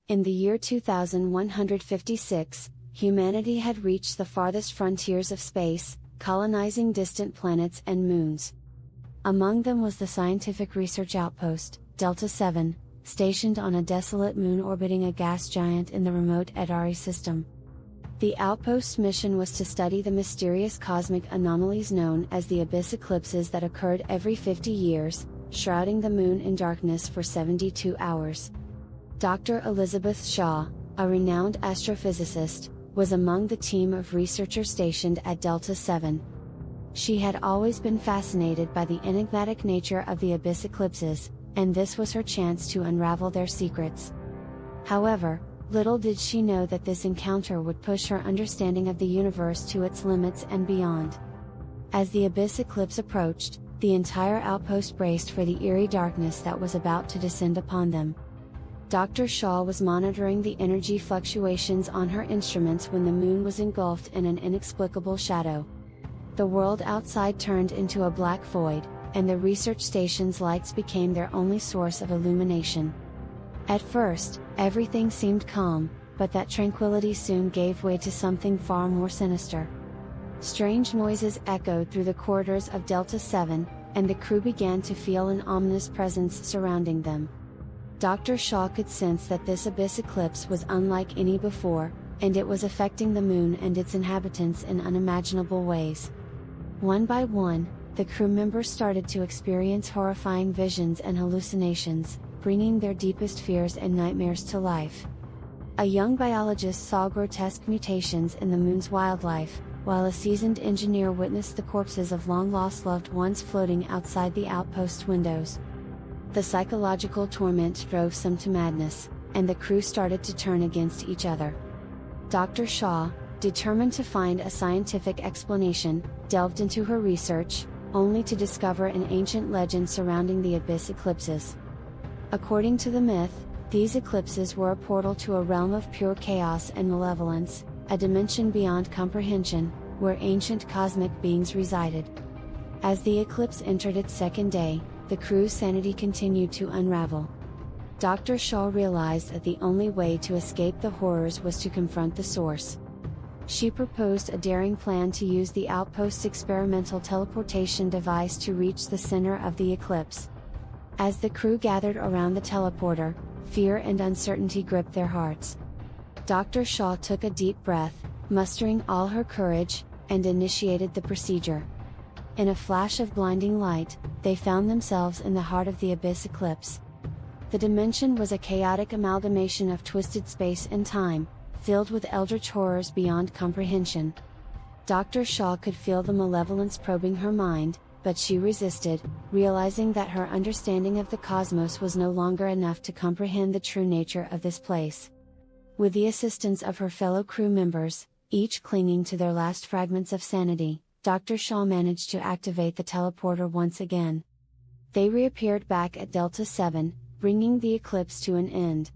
In the year 2156, humanity had reached the farthest frontiers of space, colonizing distant planets and moons. Among them was the scientific research outpost, Delta 7, stationed on a desolate moon orbiting a gas giant in the remote Edari system. The outpost's mission was to study the mysterious cosmic anomalies known as the abyss eclipses that occurred every 50 years, shrouding the moon in darkness for 72 hours. Dr. Elizabeth Shaw, a renowned astrophysicist, was among the team of researchers stationed at Delta 7. She had always been fascinated by the enigmatic nature of the abyss eclipses, and this was her chance to unravel their secrets. However, little did she know that this encounter would push her understanding of the universe to its limits and beyond. As the abyss eclipse approached, the entire outpost braced for the eerie darkness that was about to descend upon them. Dr. Shaw was monitoring the energy fluctuations on her instruments when the moon was engulfed in an inexplicable shadow. The world outside turned into a black void, and the research station's lights became their only source of illumination. At first, everything seemed calm, but that tranquility soon gave way to something far more sinister. Strange noises echoed through the corridors of Delta 7, and the crew began to feel an ominous presence surrounding them. Dr. Shaw could sense that this abyss eclipse was unlike any before, and it was affecting the moon and its inhabitants in unimaginable ways. One by one, the crew members started to experience horrifying visions and hallucinations, bringing their deepest fears and nightmares to life. A young biologist saw grotesque mutations in the moon's wildlife, while a seasoned engineer witnessed the corpses of long-lost loved ones floating outside the outpost windows. The psychological torment drove some to madness, and the crew started to turn against each other. Dr. Shaw, determined to find a scientific explanation, delved into her research, only to discover an ancient legend surrounding the abyss eclipses. According to the myth, these eclipses were a portal to a realm of pure chaos and malevolence, a dimension beyond comprehension, where ancient cosmic beings resided. As the eclipse entered its second day, the crew's sanity continued to unravel. Dr. Shaw realized that the only way to escape the horrors was to confront the source. She proposed a daring plan to use the outpost's experimental teleportation device to reach the center of the eclipse. As the crew gathered around the teleporter, fear and uncertainty gripped their hearts. Dr. Shaw took a deep breath, mustering all her courage, and initiated the procedure. In a flash of blinding light, they found themselves in the heart of the abyss eclipse. The dimension was a chaotic amalgamation of twisted space and time, filled with eldritch horrors beyond comprehension. Dr. Shaw could feel the malevolence probing her mind, but she resisted, realizing that her understanding of the cosmos was no longer enough to comprehend the true nature of this place. With the assistance of her fellow crew members, each clinging to their last fragments of sanity, Dr. Shaw managed to activate the teleporter once again. They reappeared back at Delta 7, bringing the eclipse to an end.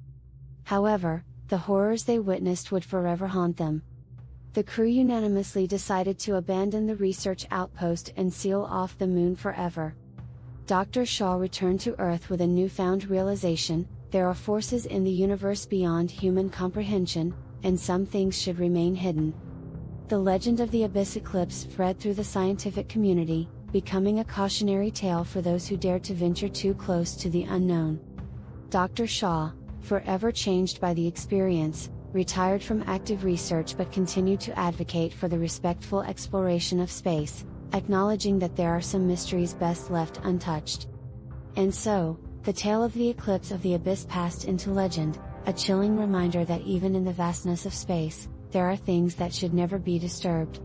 However, the horrors they witnessed would forever haunt them. The crew unanimously decided to abandon the research outpost and seal off the moon forever. Dr. Shaw returned to Earth with a newfound realization: there are forces in the universe beyond human comprehension, and some things should remain hidden. The legend of the abyss eclipse spread through the scientific community, becoming a cautionary tale for those who dared to venture too close to the unknown. Dr. Shaw, forever changed by the experience, retired from active research but continued to advocate for the respectful exploration of space, acknowledging that there are some mysteries best left untouched. And so, the tale of the eclipse of the abyss passed into legend, a chilling reminder that even in the vastness of space, there are things that should never be disturbed.